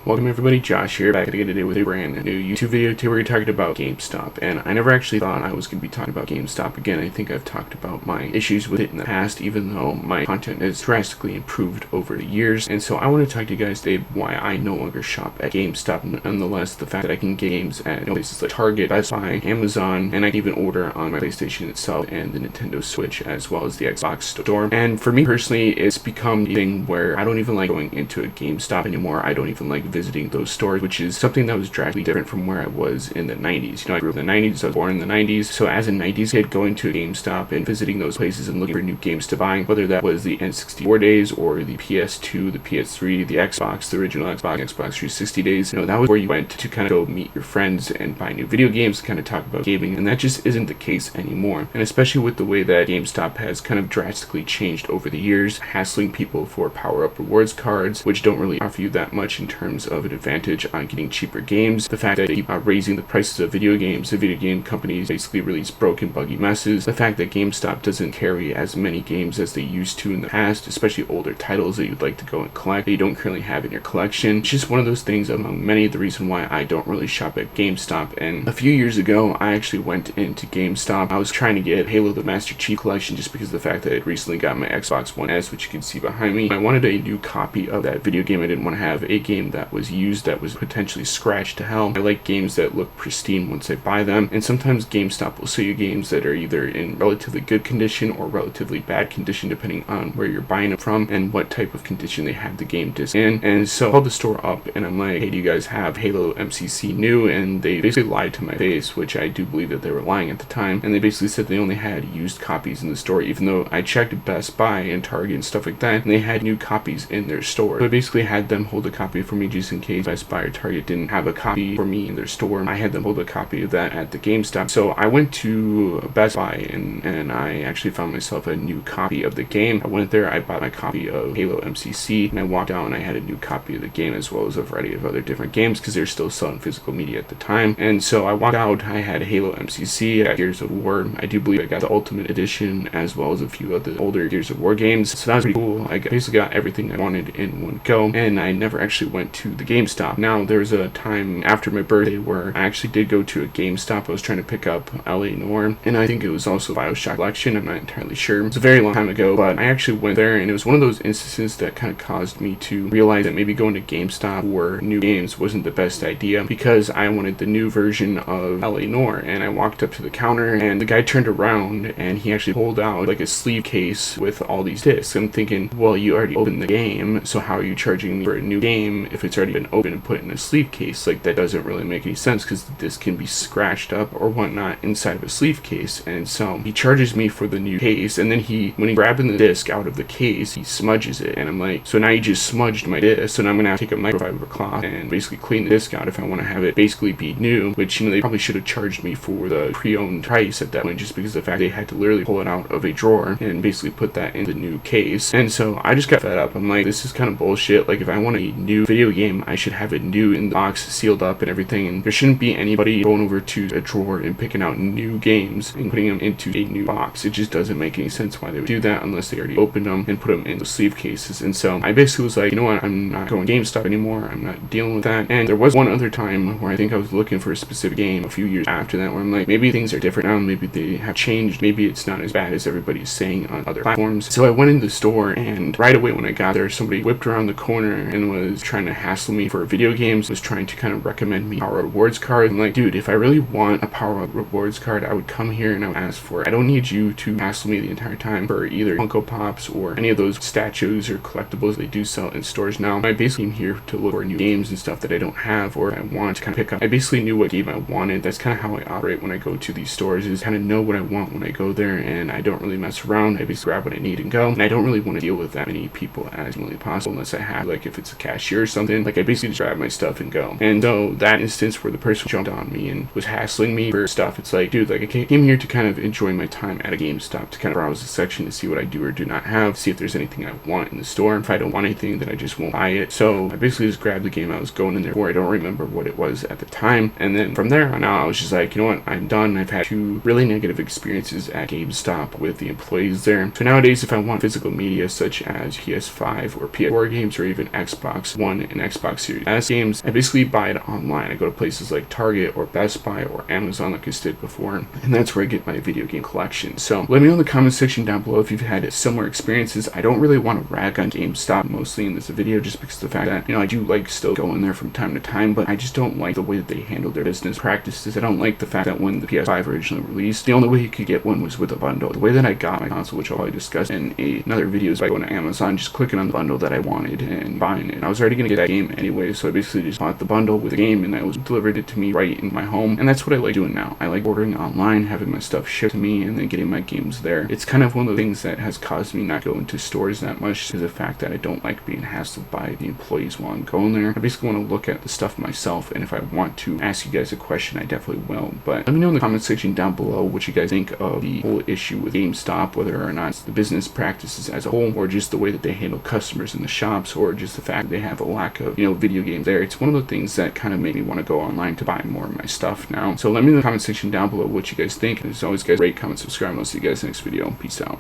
Welcome everybody, Josh here, back again today with a brand new YouTube video. Today we're talking about GameStop, and I never actually thought I was going to be talking about GameStop again. I think I've talked about my issues with it in the past, even though my content has drastically improved over the years. And so I want to talk to you guys today why I no longer shop at GameStop. Nonetheless, the fact that I can get games at places like Target, Best Buy, Amazon, and I can even order on my PlayStation itself and the Nintendo Switch, as well as the Xbox store. And for me personally, it's become a thing where I don't even like going into a GameStop anymore. I don't even like visiting those stores, which is something that was drastically different from where I was in the 90s. You know, I grew up in the 90s, I was born in the 90s, so as a 90s kid, going to a GameStop and visiting those places and looking for new games to buy, whether that was the N64 days or the PS2, the PS3, the Xbox, the original Xbox 360 days, you know, that was where you went to kind of go meet your friends and buy new video games, kind of talk about gaming, and that just isn't the case anymore. And especially with the way that GameStop has kind of drastically changed over the years, hassling people for power-up rewards cards, which don't really offer you that much in terms of an advantage on getting cheaper games. The fact that they keep raising the prices of video games, the video game companies basically release broken, buggy messes. The fact that GameStop doesn't carry as many games as they used to in the past, especially older titles that you'd like to go and collect that you don't currently have in your collection. It's just one of those things among many, the reason why I don't really shop at GameStop. And a few years ago, I actually went into GameStop. I was trying to get Halo the Master Chief Collection just because of the fact that I recently got my Xbox One S, which you can see behind me. I wanted a new copy of that video game. I didn't want to have a game that was used that was potentially scratched to hell. I like games that look pristine once I buy them, and sometimes GameStop will sell you games that are either in relatively good condition or relatively bad condition depending on where you're buying it from and what type of condition they have the game disc in. And so I called the store up and I'm like, hey, do you guys have Halo MCC new? And they basically lied to my face, which I do believe that they were lying at the time, and they basically said they only had used copies in the store, even though I checked Best Buy and Target and stuff like that, and they had new copies in their store. So I basically had them hold a copy for me just in case Best Buy or Target didn't have a copy for me in their store. I had them hold a copy of that at the GameStop. So I went to Best Buy and I actually found myself a new copy of the game. I went there, I bought my copy of Halo MCC, and I walked out and I had a new copy of the game as well as a variety of other different games because they're still selling physical media at the time. And so I walked out, I had Halo MCC, I got Gears of War. I do believe I got the Ultimate Edition as well as a few of the older Gears of War games. So that was pretty cool. I basically got everything I wanted in one go, and I never actually went to the GameStop. Now, there was a time after my birthday where I actually did go to a GameStop. I was trying to pick up LA Noire, and I think it was also BioShock Collection. I'm not entirely sure. It was a very long time ago, but I actually went there, and it was one of those instances that kind of caused me to realize that maybe going to GameStop for new games wasn't the best idea, because I wanted the new version of LA Noire, and I walked up to the counter, and the guy turned around, and he actually pulled out like a sleeve case with all these discs. I'm thinking, well, you already opened the game, so how are you charging me for a new game if it's already been opened and put in a sleeve case? Like, that doesn't really make any sense because the disc can be scratched up or whatnot inside of a sleeve case. And so he charges me for the new case, and then when he grabbing the disc out of the case, he smudges it, and I'm like, so now you just smudged my disc, so now I'm gonna have to take a microfiber cloth and basically clean the disc out if I want to have it basically be new, which, you know, they probably should have charged me for the pre-owned price at that point, just because of the fact they had to literally pull it out of a drawer and basically put that in the new case. And so I just got fed up. I'm like, this is kind of bullshit. Like, if I want a new video game, I should have it new in the box, sealed up and everything, and there shouldn't be anybody going over to a drawer and picking out new games and putting them into a new box. It just doesn't make any sense why they would do that unless they already opened them and put them in the sleeve cases. And so I basically was like, you know what, I'm not going to GameStop anymore. I'm not dealing with that. And there was one other time where I think I was looking for a specific game a few years after that, where I'm like, maybe things are different now, maybe they have changed, maybe it's not as bad as everybody's saying on other platforms. So I went in the store, and right away when I got there, somebody whipped around the corner and was trying to hassle me for video games, was trying to kind of recommend me power rewards card. I'm like, dude, if I really want a power rewards card, I would come here and I would ask for it. I don't need you to hassle me the entire time for either Funko Pops or any of those statues or collectibles they do sell in stores now. I basically am here to look for new games and stuff that I don't have or I want to kind of pick up. I basically knew what game I wanted. That's kind of how I operate when I go to these stores, is kind of know what I want when I go there, and I don't really mess around. I basically grab what I need and go, and I don't really want to deal with that many people as humanly possible unless I have, like, if it's a cashier or something, like, I basically just grab my stuff and go. And so that instance where the person jumped on me and was hassling me for stuff, it's like, dude, like, I came here to kind of enjoy my time at a GameStop, to kind of browse the section to see what I do or do not have, see if there's anything I want in the store. If I don't want anything, then I just won't buy it. So I basically just grabbed the game I was going in there for. I don't remember what it was at the time, and then from there on out, I was just like, you know what, I'm done. I've had 2 really negative experiences at GameStop with the employees there. So nowadays, if I want physical media such as PS5 or PS4 games or even Xbox One and Xbox Xbox Series S games, I basically buy it online. I go to places like Target or Best Buy or Amazon like I did before, and that's where I get my video game collection. So let me know in the comment section down below if you've had similar experiences. I don't really want to rag on GameStop mostly in this video, just because of the fact that, I do like still going there from time to time, but I just don't like the way that they handle their business practices. I don't like the fact that when the PS5 originally released, the only way you could get one was with a bundle. The way that I got my console, which I'll probably discuss in another video, is by going to Amazon, just clicking on the bundle that I wanted and buying it. I was already going to get that game anyway, so I basically just bought the bundle with the game, and that was delivered it to me right in my home, and that's what I like doing now. I like ordering online, having my stuff shipped to me, and then getting my games there. It's kind of one of the things that has caused me not to go into stores that much, because of the fact that I don't like being hassled by the employees while I'm going there. I basically want to look at the stuff myself, and if I want to ask you guys a question, I definitely will. But let me know in the comment section down below what you guys think of the whole issue with GameStop, whether or not it's the business practices as a whole, or just the way that they handle customers in the shops, or just the fact that they have a lack of, video games there. It's one of the things that kind of made me want to go online to buy more of my stuff now. So let me know in the comment section down below what you guys think. And as always, guys, rate, comment, subscribe, and I'll see you guys next video. Peace out.